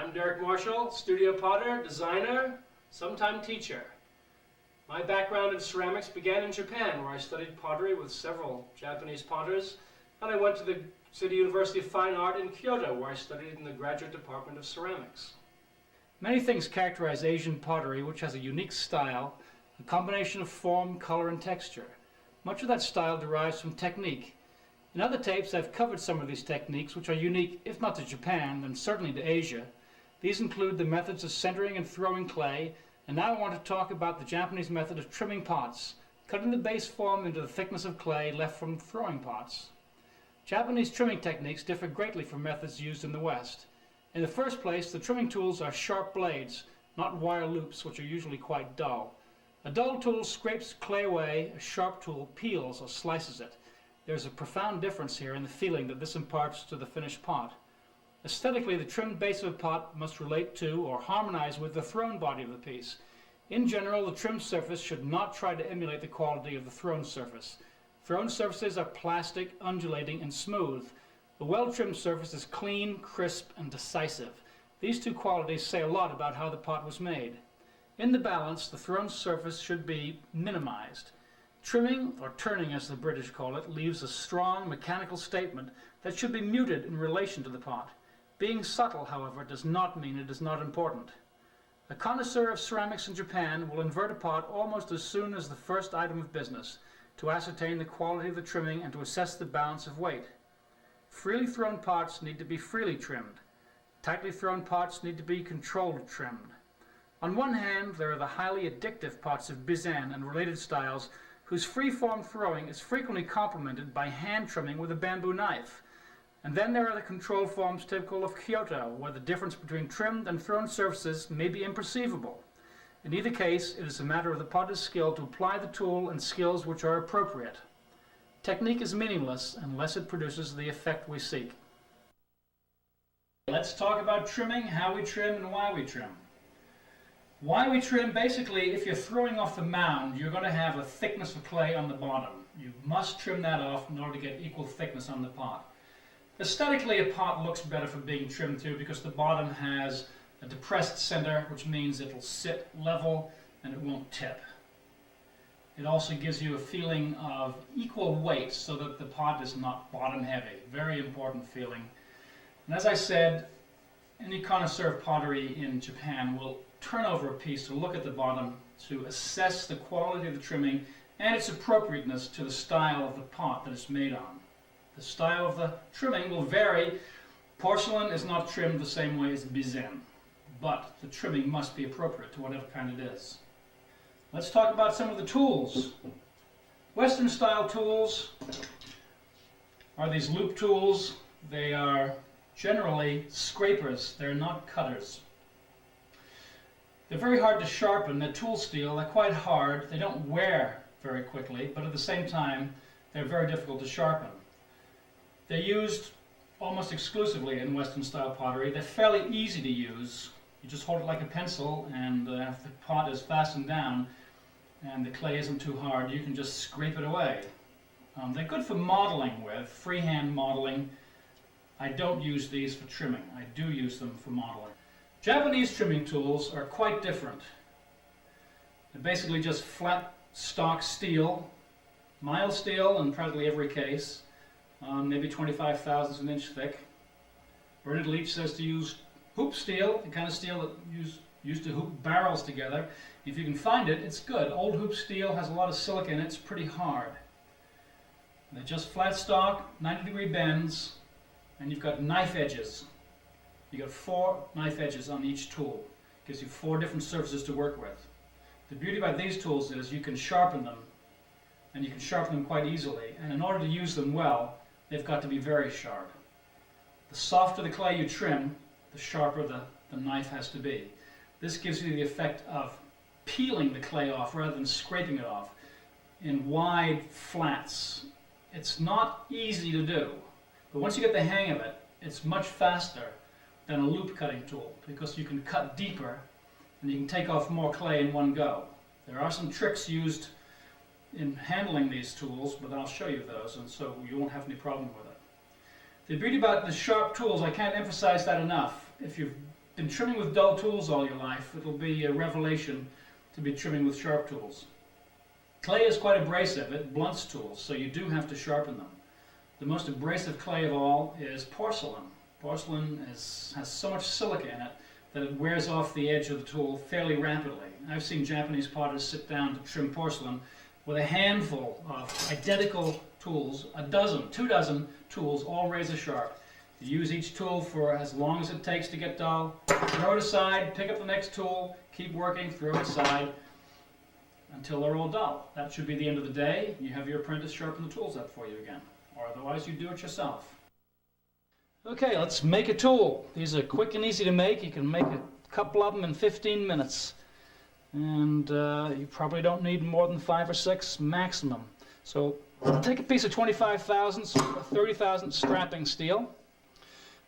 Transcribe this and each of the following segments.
I'm Derek Marshall, studio potter, designer, sometime teacher. My background in ceramics began in Japan, where I studied pottery with several Japanese potters, and I went to the City University of Fine Art in Kyoto, where I studied in the Graduate Department of Ceramics. Many things characterize Asian pottery, which has a unique style, a combination of form, color, and texture. Much of that style derives from technique. In other tapes, I've covered some of these techniques, which are unique, if not to Japan, then certainly to Asia. These include the methods of centering and throwing clay, and now I want to talk about the Japanese method of trimming pots, cutting the base form into the thickness of clay left from throwing pots. Japanese trimming techniques differ greatly from methods used in the West. In the first place, the trimming tools are sharp blades, not wire loops, which are usually quite dull. A dull tool scrapes clay away, a sharp tool peels or slices it. There's a profound difference here in the feeling that this imparts to the finished pot. Aesthetically, the trimmed base of a pot must relate to or harmonize with the thrown body of the piece. In general, the trimmed surface should not try to emulate the quality of the thrown surface. Thrown surfaces are plastic, undulating, and smooth. A well-trimmed surface is clean, crisp, and decisive. These two qualities say a lot about how the pot was made. In the balance, the thrown surface should be minimized. Trimming, or turning as the British call it, leaves a strong mechanical statement that should be muted in relation to the pot. Being subtle, however, does not mean it is not important. A connoisseur of ceramics in Japan will invert a pot almost as soon as the first item of business to ascertain the quality of the trimming and to assess the balance of weight. Freely thrown pots need to be freely trimmed. Tightly thrown pots need to be controlled trimmed. On one hand, there are the highly addictive pots of Bizen and related styles whose free-form throwing is frequently complemented by hand trimming with a bamboo knife. And then there are the controlled forms typical of Kyoto, where the difference between trimmed and thrown surfaces may be imperceivable. In either case, it is a matter of the potter's skill to apply the tool and skills which are appropriate. Technique is meaningless unless it produces the effect we seek. Let's talk about trimming, how we trim, and why we trim. Why we trim, basically, if you're throwing off the mound, you're going to have a thickness of clay on the bottom. You must trim that off in order to get equal thickness on the pot. Aesthetically, a pot looks better for being trimmed too because the bottom has a depressed center, which means it'll sit level and it won't tip. It also gives you a feeling of equal weight so that the pot is not bottom heavy. Very important feeling. And as I said, any connoisseur of pottery in Japan will turn over a piece to look at the bottom to assess the quality of the trimming and its appropriateness to the style of the pot that it's made on. The style of the trimming will vary. Porcelain is not trimmed the same way as Bizen, but the trimming must be appropriate to whatever kind it is. Let's talk about some of the tools. Western style tools are these loop tools. They are generally scrapers. They're not cutters. They're very hard to sharpen. They're tool steel. They're quite hard. They don't wear very quickly, but at the same time, they're very difficult to sharpen. They're used almost exclusively in Western style pottery. They're fairly easy to use. You just hold it like a pencil, and if the pot is fastened down and the clay isn't too hard, you can just scrape it away. They're good for modeling with, freehand modeling. I don't use these for trimming. I do use them for modeling. Japanese trimming tools are quite different. They're basically just flat stock steel, mild steel in practically every case, maybe 25 thousandths of an inch thick. Bernard Leach says to use hoop steel, the kind of steel that used to hoop barrels together. If you can find it, it's good. Old hoop steel has a lot of silica in it. It's pretty hard. They're just flat stock, 90-degree bends, and you've got knife edges. You've got 4 knife edges on each tool. Gives you 4 different surfaces to work with. The beauty about these tools is you can sharpen them, and you can sharpen them quite easily. And in order to use them well, they've got to be very sharp. The softer the clay you trim, the sharper the knife has to be. This gives you the effect of peeling the clay off rather than scraping it off in wide flats. It's not easy to do, but once you get the hang of it, it's much faster than a loop cutting tool because you can cut deeper and you can take off more clay in one go. There are some tricks used in handling these tools, but I'll show you those, and so you won't have any problem with it. The beauty about the sharp tools, I can't emphasize that enough. If you've been trimming with dull tools all your life, it'll be a revelation to be trimming with sharp tools. Clay is quite abrasive. It blunts tools, so you do have to sharpen them. The most abrasive clay of all is porcelain. Porcelain has so much silica in it that it wears off the edge of the tool fairly rapidly. I've seen Japanese potters sit down to trim porcelain with a handful of identical tools, a dozen, 2 dozen tools, all razor sharp. You use each tool for as long as it takes to get dull, throw it aside, pick up the next tool, keep working, throw it aside, until they're all dull. That should be the end of the day. You have your apprentice sharpen the tools up for you again, or otherwise you do it yourself. Okay, let's make a tool. These are quick and easy to make. You can make a couple of them in 15 minutes. And you probably don't need more than 5 or 6 maximum. So take a piece of 25 thousandths, 30 thousandths strapping steel.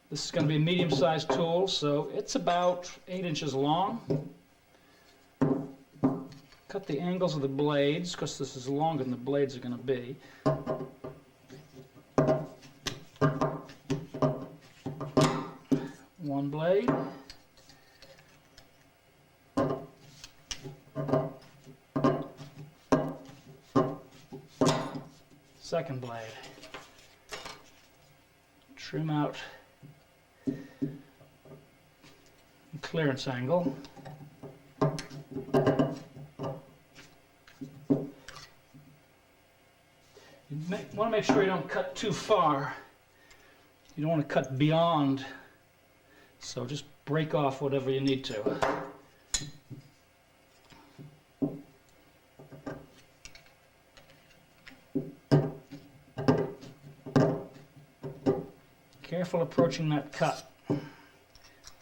This is going to be a medium-sized tool, so it's about 8 inches long. Cut the angles of the blades, because this is longer than the blades are going to be. One blade. Second blade. Trim out the clearance angle. You want to make sure you don't cut too far. You don't want to cut beyond, so just break off whatever you need to. Careful approaching that cut. A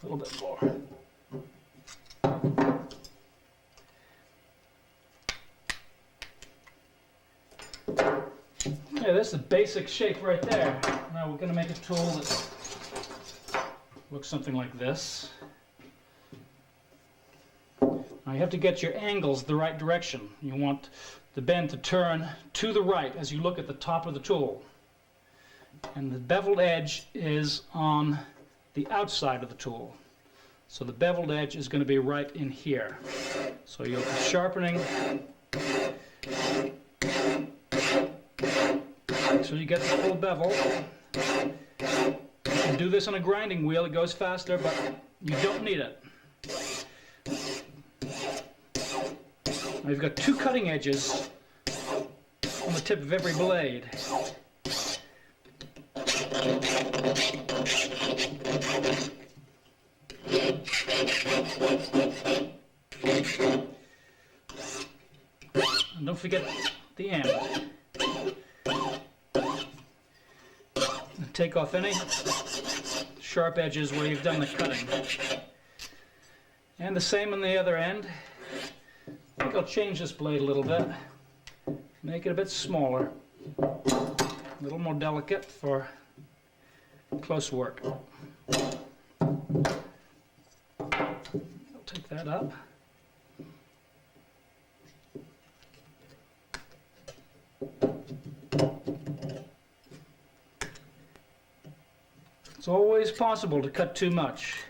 little bit more. Okay, that's the basic shape right there. Now we're going to make a tool that looks something like this. Now you have to get your angles the right direction. You want the bend to turn to the right as you look at the top of the tool. And the beveled edge is on the outside of the tool. So the beveled edge is going to be right in here. So you'll be sharpening until you get the full bevel. You can do this on a grinding wheel, it goes faster, but you don't need it. Now you've got 2 cutting edges on the tip of every blade. And don't forget the end. And take off any sharp edges where you've done the cutting. And the same on the other end. I think I'll change this blade a little bit. Make it a bit smaller. A little more delicate for close work. I'll take that up. It's always possible to cut too much,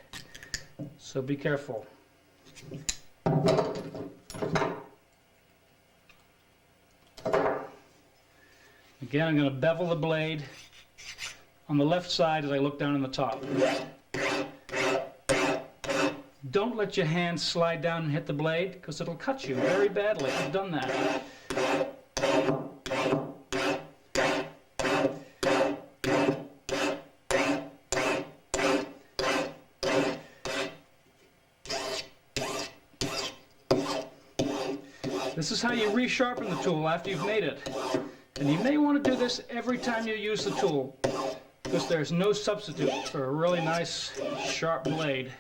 so be careful. Again, I'm going to bevel the blade on the left side as I look down on the top. Don't let your hand slide down and hit the blade, because it'll cut you very badly. I've done that. This is how you resharpen the tool after you've made it. And you may want to do this every time you use the tool, because there's no substitute for a really nice sharp blade.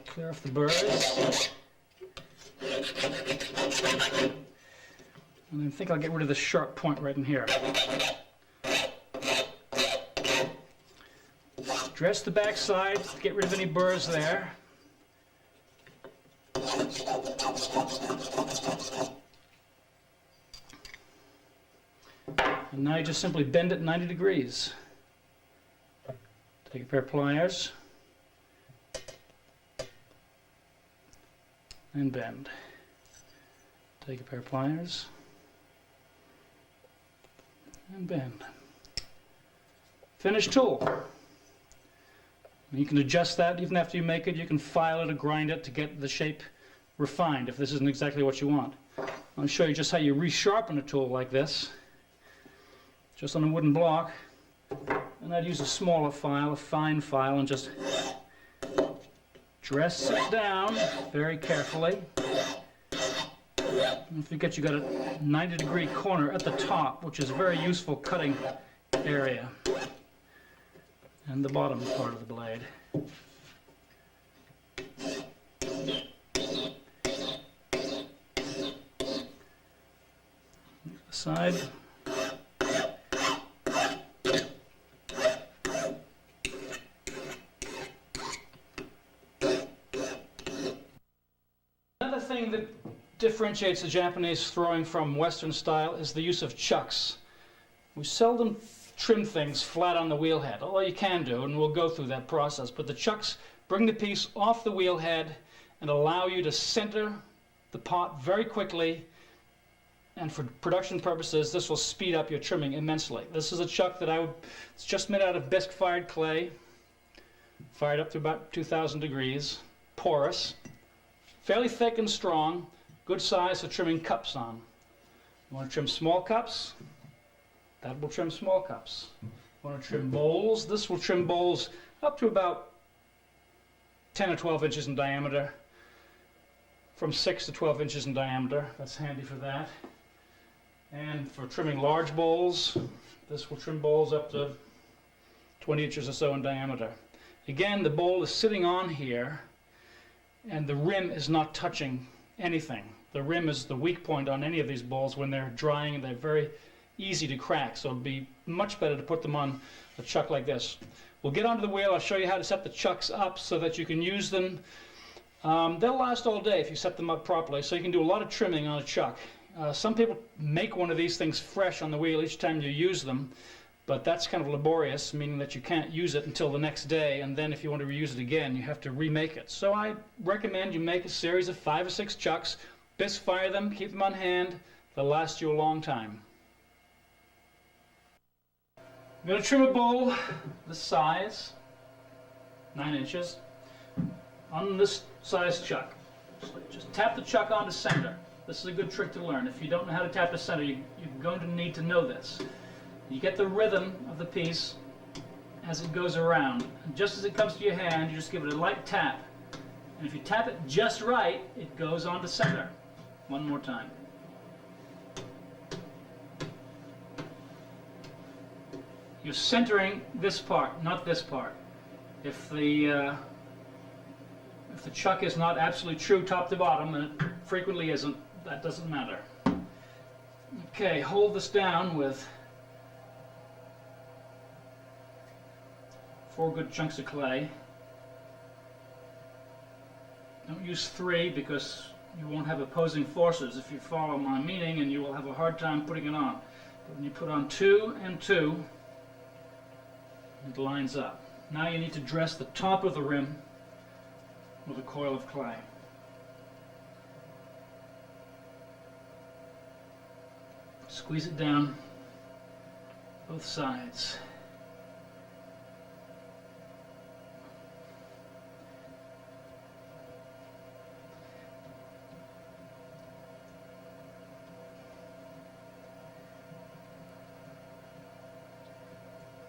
Clear off the burrs. And I think I'll get rid of the sharp point right in here. Dress the back side, get rid of any burrs there. And now you just simply bend it 90 degrees. Take a pair of pliers. and bend. Take a pair of pliers and bend. Finished tool. You can adjust that even after you make it. You can file it or grind it to get the shape refined if this isn't exactly what you want. I'll show you just how you resharpen a tool like this, just on a wooden block. And I'd use a smaller file, a fine file, and just dress it down very carefully. Don't forget you got a 90-degree corner at the top, which is a very useful cutting area, and the bottom part of the blade. Side. Another thing that differentiates the Japanese throwing from Western style is the use of chucks. We seldom trim things flat on the wheelhead, although you can do, and we'll go through that process. But the chucks bring the piece off the wheelhead and allow you to center the pot very quickly. And for production purposes, this will speed up your trimming immensely. This is a chuck that it's just made out of bisque-fired clay, fired up to about 2,000 degrees, porous, fairly thick and strong, good size for trimming cups on. You want to trim small cups? That will trim small cups. You want to trim bowls? This will trim bowls up to about 10 or 12 inches in diameter, from 6 to 12 inches in diameter. That's handy for that. And for trimming large bowls, this will trim bowls up to 20 inches or so in diameter. Again, the bowl is sitting on here, and the rim is not touching anything. The rim is the weak point on any of these bowls. When they're drying, they're very easy to crack, so it'd be much better to put them on a chuck like this. We'll get onto the wheel. I'll show you how to set the chucks up so that you can use them. They'll last all day if you set them up properly, so you can do a lot of trimming on a chuck. Some people make one of these things fresh on the wheel each time you use them, but that's kind of laborious, meaning that you can't use it until the next day, and then if you want to reuse it again, you have to remake it. So I recommend you make a series of 5 or 6 chucks, bisque fire them, keep them on hand. They'll last you a long time. I'm going to trim a bowl this size, 9 inches, on this size chuck. So just tap the chuck onto center. This is a good trick to learn. If you don't know how to tap the center, you're going to need to know this. You get the rhythm of the piece as it goes around. And just as it comes to your hand, you just give it a light tap. And if you tap it just right, it goes onto center. One more time. You're centering this part, not this part. If the chuck is not absolutely true top to bottom, and it frequently isn't, that doesn't matter. Okay, hold this down with 4 good chunks of clay. Don't use 3 because you won't have opposing forces if you follow my meaning, and you will have a hard time putting it on. But when you put on 2 and 2, it lines up. Now you need to dress the top of the rim with a coil of clay. Squeeze it down both sides.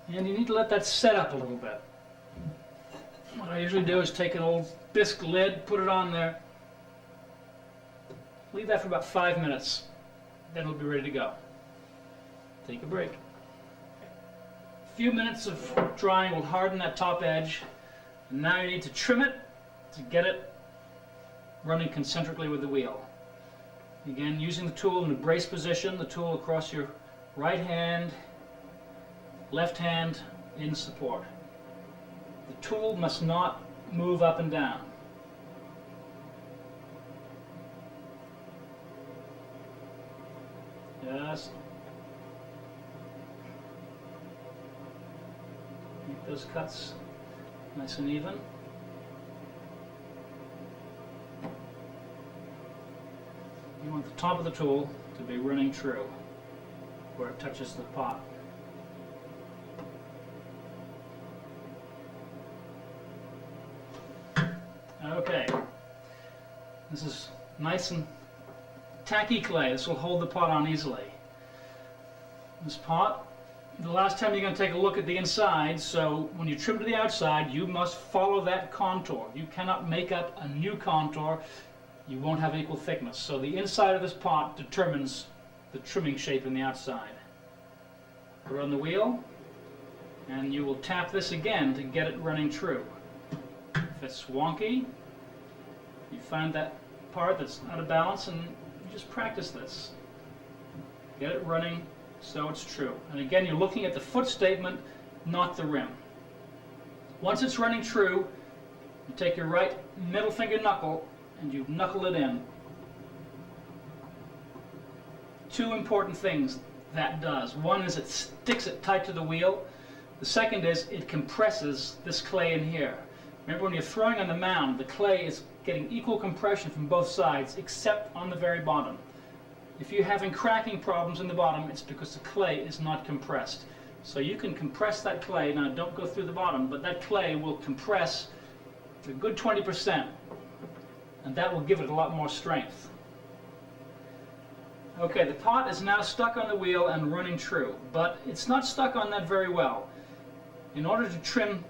And you need to let that set up a little bit. What I usually do is take an old bisque lid, put it on there, leave that for about 5 minutes, then it'll be ready to go. Take a break. A few minutes of drying will harden that top edge, and now you need to trim it to get it running concentrically with the wheel. Again, using the tool in a brace position, the tool across your right hand, left hand in support. The tool must not move up and down. Just make those cuts nice and even. You want the top of the tool to be running true where it touches the pot. Okay, this is nice and tacky clay. This will hold the pot on easily. This pot, the last time you're going to take a look at the inside, so when you trim to the outside, you must follow that contour. You cannot make up a new contour. You won't have equal thickness. So the inside of this pot determines the trimming shape in the outside. Put it on the wheel, and you will tap this again to get it running true. If it's wonky, you find that part that's out of balance and you just practice this. Get it running so it's true. And again, you're looking at the foot statement, not the rim. Once it's running true, you take your right middle finger knuckle and you knuckle it in. Two important things that does. One is it sticks it tight to the wheel. The second is it compresses this clay in here. Remember, when you're throwing on the mound, the clay is getting equal compression from both sides except on the very bottom. If you're having cracking problems in the bottom, it's because the clay is not compressed. So you can compress that clay. Now, don't go through the bottom, but that clay will compress a good 20%, and that will give it a lot more strength. Okay, the pot is now stuck on the wheel and running true, but it's not stuck on that very well. In order to trim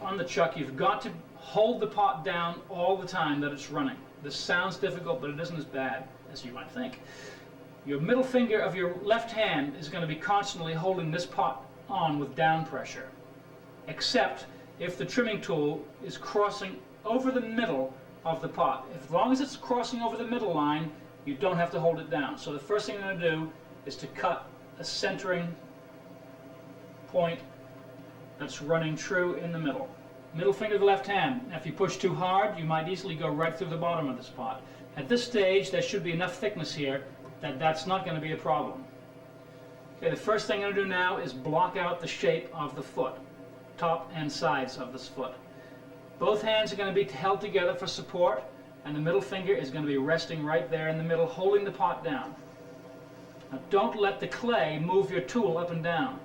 on the chuck, you've got to hold the pot down all the time that it's running. This sounds difficult, but it isn't as bad as you might think. Your middle finger of your left hand is going to be constantly holding this pot on with down pressure, except if the trimming tool is crossing over the middle of the pot. As long as it's crossing over the middle line, you don't have to hold it down. So the first thing I'm going to do is to cut a centering point that's running true in the middle. Middle finger of the left hand. Now, if you push too hard, you might easily go right through the bottom of this pot. At this stage, there should be enough thickness here that that's not going to be a problem. Okay, the first thing I'm going to do now is block out the shape of the foot, top and sides of this foot. Both hands are going to be held together for support, and the middle finger is going to be resting right there in the middle, holding the pot down. Now, don't let the clay move your tool up and down.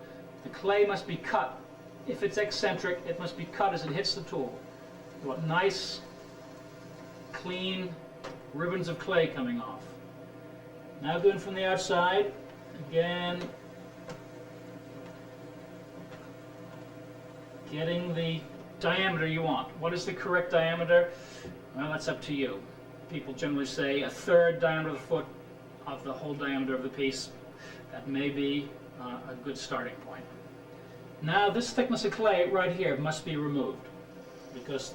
The clay must be cut. If it's eccentric, it must be cut as it hits the tool. You want nice, clean ribbons of clay coming off. Now going from the outside, again, getting the diameter you want. What is the correct diameter? Well, that's up to you. People generally say a third diameter of the foot of the whole diameter of the piece. That may be a good starting point. Now this thickness of clay right here must be removed because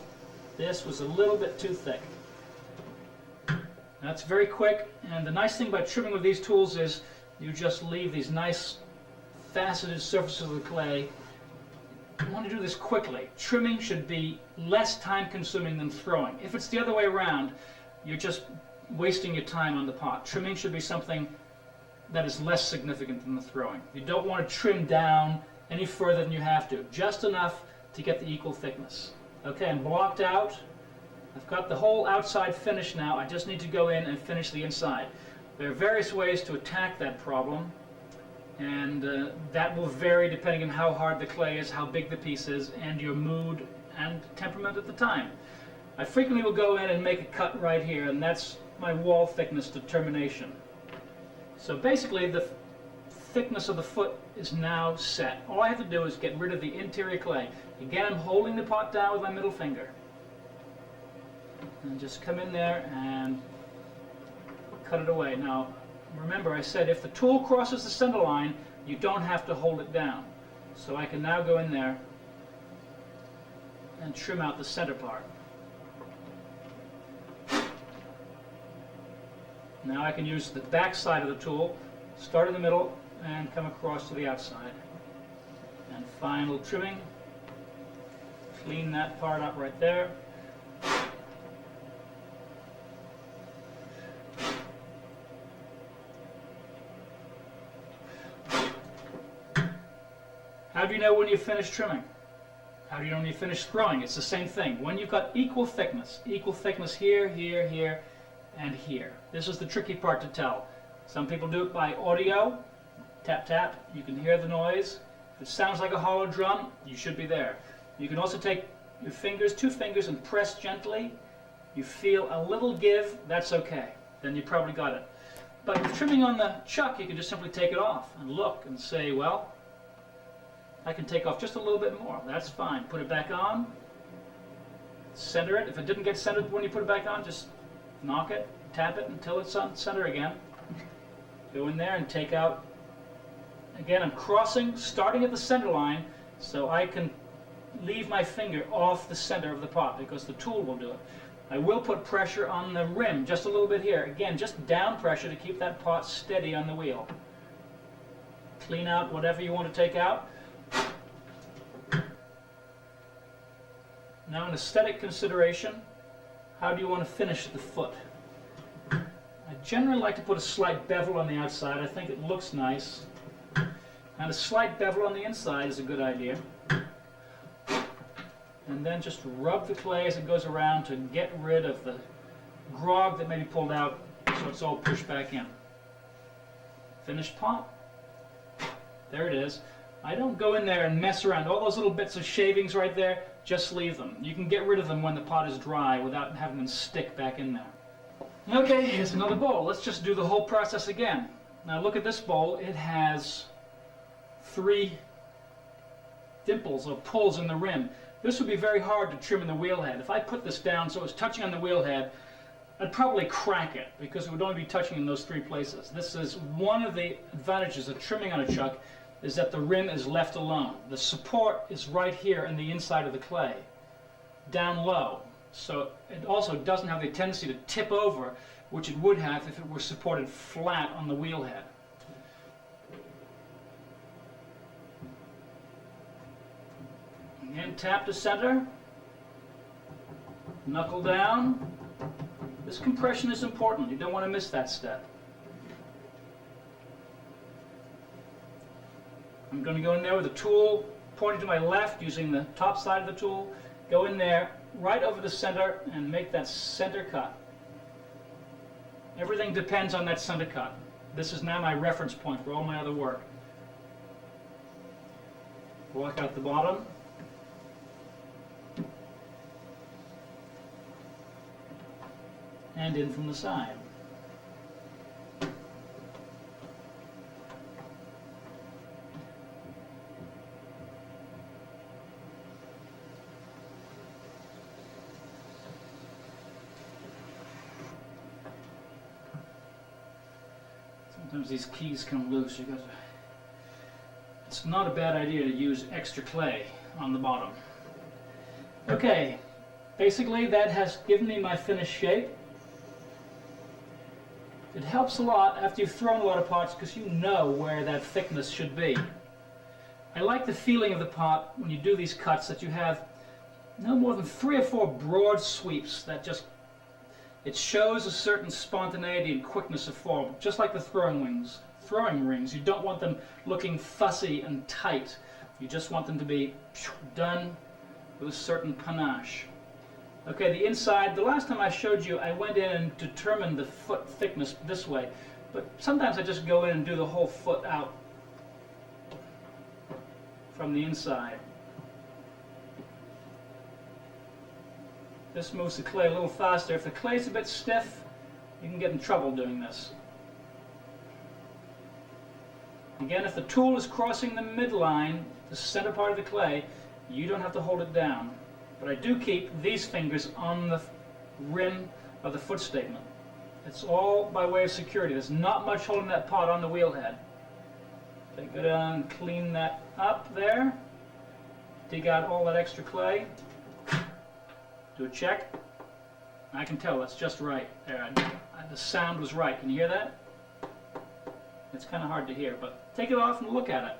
this was a little bit too thick. That's very quick, and the nice thing about trimming with these tools is you just leave these nice faceted surfaces of the clay. You want to do this quickly. Trimming should be less time consuming than throwing. If it's the other way around, you're just wasting your time on the pot. Trimming should be something that is less significant than the throwing. You don't want to trim down any further than you have to, just enough to get the equal thickness. Okay, I'm blocked out. I've got the whole outside finished now. I just need to go in and finish the inside. There are various ways to attack that problem, and that will vary depending on how hard the clay is, how big the piece is, and your mood and temperament at the time. I frequently will go in and make a cut right here, and that's my wall thickness determination. So basically the thickness of the foot is now set. All I have to do is get rid of the interior clay. Again, I'm holding the pot down with my middle finger. And just come in there and cut it away. Now, remember I said if the tool crosses the center line, you don't have to hold it down. So I can now go in there and trim out the center part. Now I can use the back side of the tool, start in the middle, and come across to the outside. And final trimming. Clean that part up right there. How do you know when you've finished trimming? How do you know when you finish throwing? It's the same thing. When you've got equal thickness here, here, here, and here. This is the tricky part to tell. Some people do it by audio, tap tap, you can hear the noise. If it sounds like a hollow drum, you should be there. You can also take your fingers, 2 fingers, and press gently. You feel a little give, that's okay. Then you probably got it. But with trimming on the chuck, you can just simply take it off and look and say, well, I can take off just a little bit more. That's fine. Put it back on. Center it. If it didn't get centered when you put it back on, just knock it, tap it until it's on center again. Go in there and take out. Again, I'm crossing, starting at the center line, so I can leave my finger off the center of the pot because the tool will do it. I will put pressure on the rim, just a little bit here. Again, just down pressure to keep that pot steady on the wheel. Clean out whatever you want to take out. Now, an aesthetic consideration, how do you want to finish the foot? I generally like to put a slight bevel on the outside. I think it looks nice. And a slight bevel on the inside is a good idea. And then just rub the clay as it goes around to get rid of the grog that may be pulled out so it's all pushed back in. Finished pot. There it is. I don't go in there and mess around. All those little bits of shavings right there, just leave them. You can get rid of them when the pot is dry without having them stick back in there. Okay, here's another bowl. Let's just do the whole process again. Now look at this bowl. It has 3 dimples or pulls in the rim. This would be very hard to trim in the wheel head. If I put this down so it's touching on the wheel head, I'd probably crack it because it would only be touching in those 3 places. This is one of the advantages of trimming on a chuck, is that the rim is left alone. The support is right here in the inside of the clay, down low. So it also doesn't have the tendency to tip over, which it would have if it were supported flat on the wheel head. Again, tap to center, knuckle down. This compression is important. You don't want to miss that step. I'm going to go in there with the tool pointing to my left using the top side of the tool. Go in there right over the center and make that center cut. Everything depends on that center cut. This is now my reference point for all my other work. Walk out the bottom. And in from the side. Sometimes these keys come loose. It's not a bad idea to use extra clay on the bottom. Okay, basically that has given me my finished shape. It helps a lot after you've thrown a lot of pots because you know where that thickness should be. I like the feeling of the pot when you do these cuts that you have no more than 3 or 4 broad sweeps that just, it shows a certain spontaneity and quickness of form, just like the throwing rings. You don't want them looking fussy and tight. You just want them to be done with a certain panache. Okay, the inside, the last time I showed you, I went in and determined the foot thickness this way, but sometimes I just go in and do the whole foot out from the inside. This moves the clay a little faster. If the clay's a bit stiff, you can get in trouble doing this. Again, if the tool is crossing the midline, the center part of the clay, you don't have to hold it down. But I do keep these fingers on the rim of the foot statement. It's all by way of security. There's not much holding that pot on the wheel head. Okay, go down and clean that up there. Dig out all that extra clay. Do a check. I can tell that's just right. There, the sound was right. Can you hear that? It's kind of hard to hear, but take it off and look at it.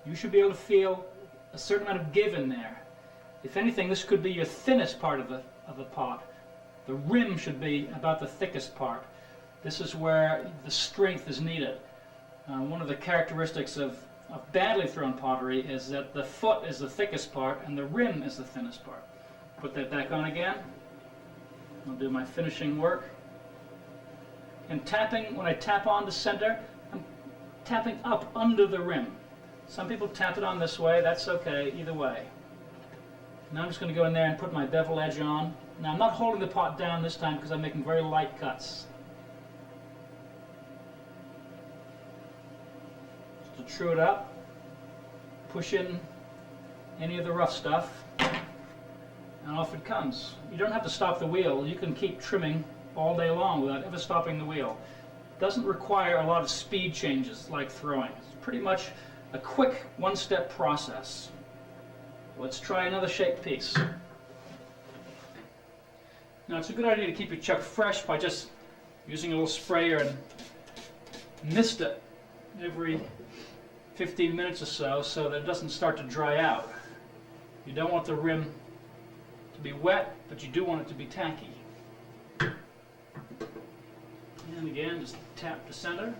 You should be able to feel a certain amount of give in there. If anything, this could be your thinnest part of the pot. The rim should be about the thickest part. This is where the strength is needed. One of the characteristics of badly thrown pottery is that the foot is the thickest part and the rim is the thinnest part. Put that back on again. I'll do my finishing work. And tapping, when I tap on to center, I'm tapping up under the rim. Some people tap it on this way, that's okay, either way. Now I'm just going to go in there and put my bevel edge on. Now I'm not holding the pot down this time because I'm making very light cuts. Just to true it up, push in any of the rough stuff, and off it comes. You don't have to stop the wheel. You can keep trimming all day long without ever stopping the wheel. It doesn't require a lot of speed changes like throwing. It's pretty much a quick one-step process. Let's try another shaped piece. Now it's a good idea to keep your chuck fresh by just using a little sprayer and mist it every 15 minutes or so that it doesn't start to dry out. You don't want the rim to be wet, but you do want it to be tacky. And again, just tap to center.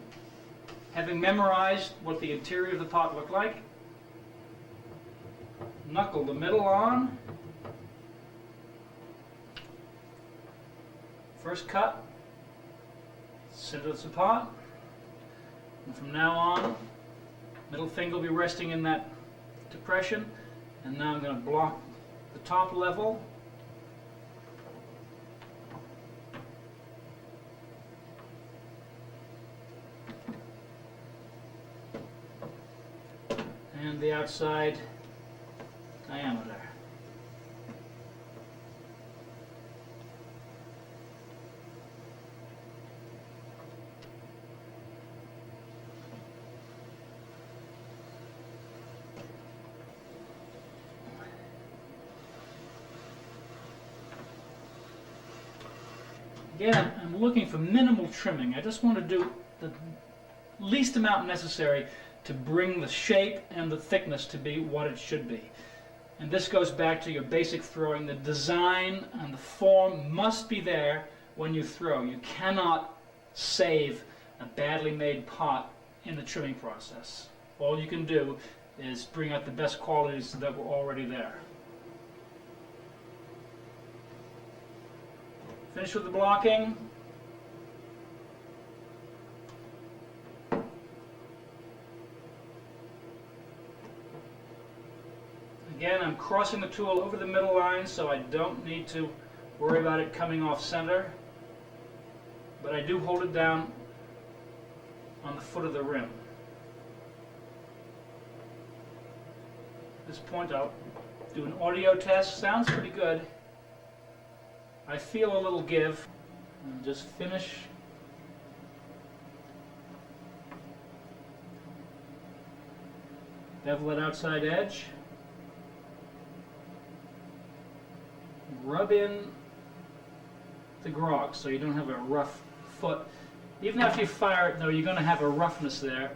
Having memorized what the interior of the pot looked like, knuckle the middle on. First cut, center of the pot, and from now on, middle finger will be resting in that depression, and now I'm going to block the top level. And the outside diameter. Again, I'm looking for minimal trimming. I just want to do the least amount necessary to bring the shape and the thickness to be what it should be. And this goes back to your basic throwing. The design and the form must be there when you throw. You cannot save a badly made pot in the trimming process. All you can do is bring out the best qualities that were already there. Finish with the blocking. Again, I'm crossing the tool over the middle line, so I don't need to worry about it coming off center. But I do hold it down on the foot of the rim. At this point, I'll do an audio test. Sounds pretty good. I feel a little give. And just finish. Bevel that outside edge. Rub in the grog so you don't have a rough foot. Even after you fire it, though, you're going to have a roughness there.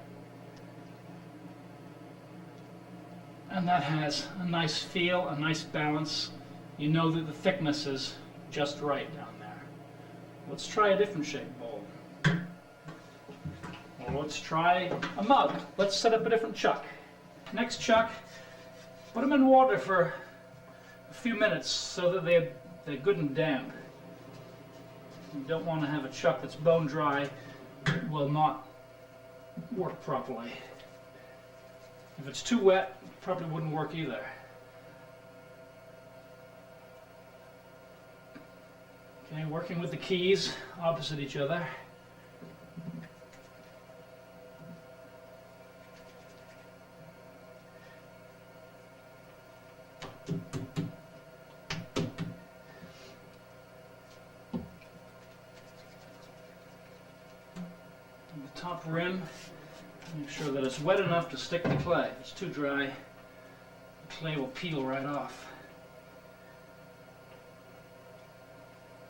And that has a nice feel, a nice balance. You know that the thickness is just right down there. Let's try a different shaped bowl. Or let's try a mug. Let's set up a different chuck. Next chuck, put them in water for a few minutes so that they're good and damp. You don't want to have a chuck that's bone dry. It will not work properly. If it's too wet, it probably wouldn't work either. Okay, working with the keys opposite each other. The top rim, make sure that it's wet enough to stick to clay. If it's too dry, the clay will peel right off.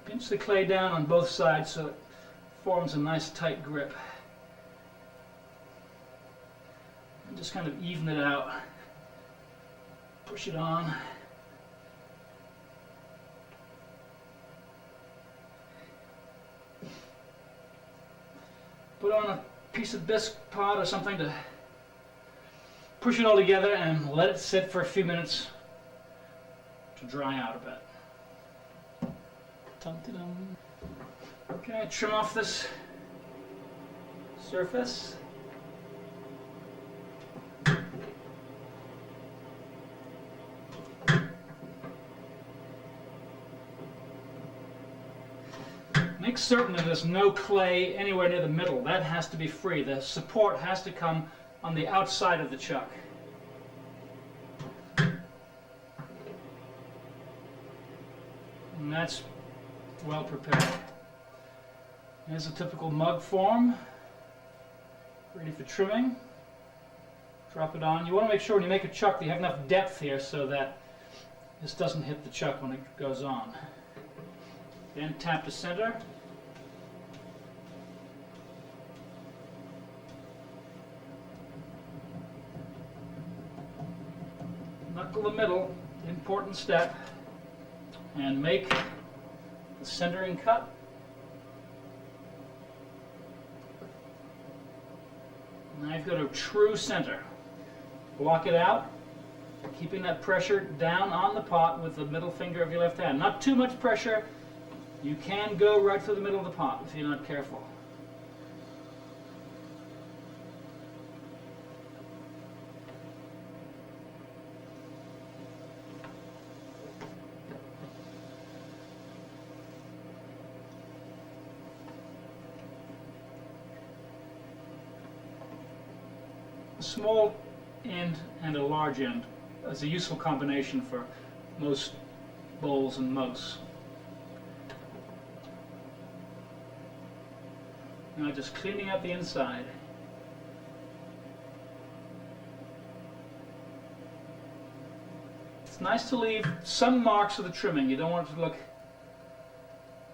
Pinch the clay down on both sides so it forms a nice tight grip. And just kind of even it out. Push it on. Put on a piece of bisque pot or something to push it all together and let it sit for a few minutes to dry out a bit. Dum-de-dum. Okay, trim off this surface. Make certain that there's no clay anywhere near the middle. That has to be free. The support has to come on the outside of the chuck. And that's well prepared. Here's a typical mug form, ready for trimming. Drop it on. You want to make sure when you make a chuck that you have enough depth here so that this doesn't hit the chuck when it goes on. Then tap to center. Knuckle the middle, important step, and make the centering cut. Now you've got a true center. Block it out, keeping that pressure down on the pot with the middle finger of your left hand. Not too much pressure. You can go right through the middle of the pot if you're not careful. A small end and a large end is a useful combination for most bowls and mugs. Now just cleaning up the inside. It's nice to leave some marks of the trimming. You don't want it to look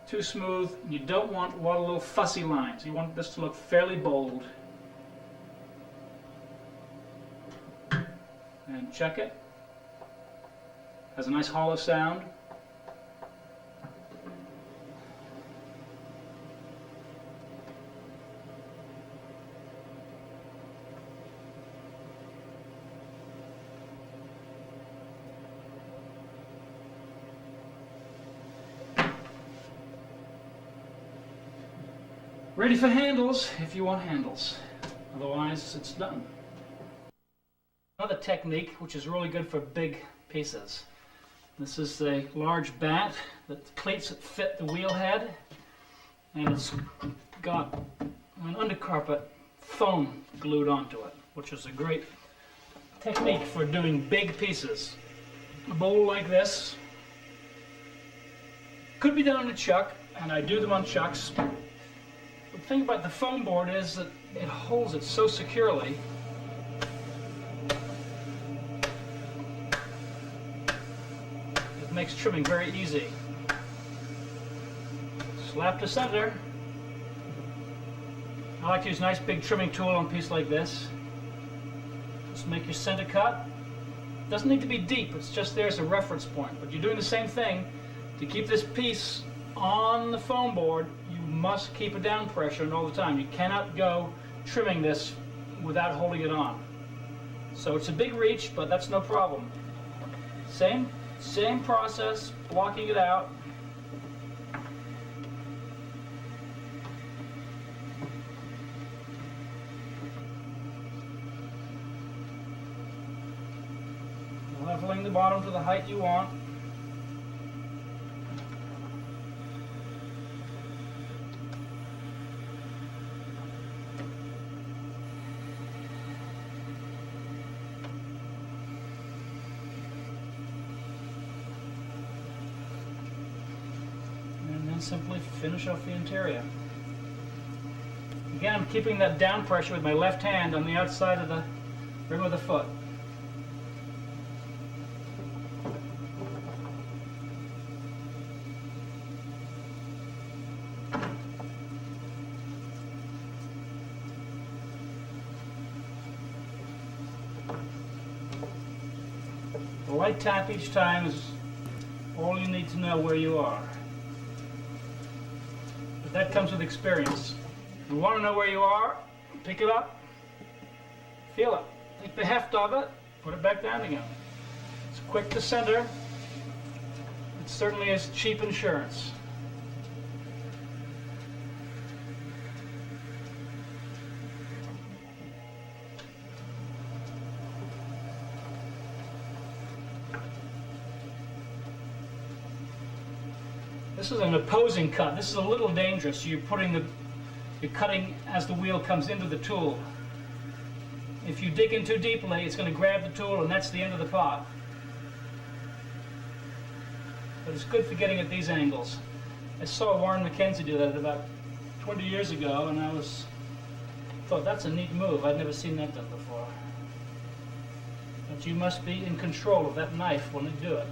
too smooth. You don't want a lot of little fussy lines. You want this to look fairly bold. And check it. Has a nice hollow sound. Ready for handles if you want handles. Otherwise, it's done. Another technique which is really good for big pieces. This is a large bat that plates that fit the wheel head, and it's got an undercarpet foam glued onto it, which is a great technique for doing big pieces. A bowl like this could be done on a chuck, and I do them on chucks. The thing about the foam board is that it holds it so securely. It makes trimming very easy. Slap to center. I like to use a nice big trimming tool on a piece like this. Just make your center cut. Doesn't need to be deep, it's just there as a reference point. But you're doing the same thing. To keep this piece on the foam board, you must keep a down pressure all the time. You cannot go trimming this without holding it on. So it's a big reach, but that's no problem. Same process, blocking it out. Leveling the bottom to the height you want. Simply finish off the interior. Again, I'm keeping that down pressure with my left hand on the outside of the rim of the foot. A light tap each time is all you need to know where you are. That comes with experience. If you want to know where you are, pick it up, feel it, take the heft of it, put it back down again. It's quick to center. It certainly is cheap insurance. This is an opposing cut. This is a little dangerous. You're cutting as the wheel comes into the tool. If you dig in too deeply, it's going to grab the tool and that's the end of the pot. But it's good for getting at these angles. I saw Warren McKenzie do that about 20 years ago, and I thought that's a neat move. I'd never seen that done before. But you must be in control of that knife when you do it.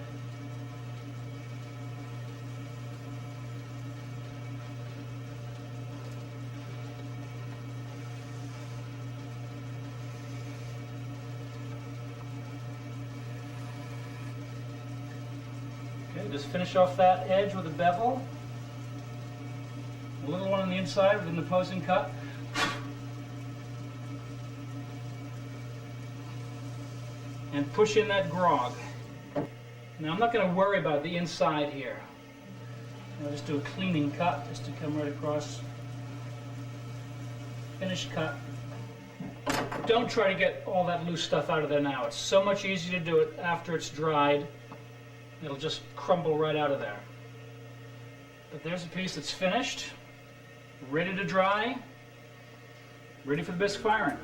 Okay, just finish off that edge with a bevel. A little one on the inside with an opposing cut. And push in that grog. Now I'm not going to worry about the inside here. I'll just do a cleaning cut just to come right across. Finish cut. Don't try to get all that loose stuff out of there now. It's so much easier to do it after it's dried. It'll just crumble right out of there. But there's a piece that's finished, ready to dry, ready for the bisque firing.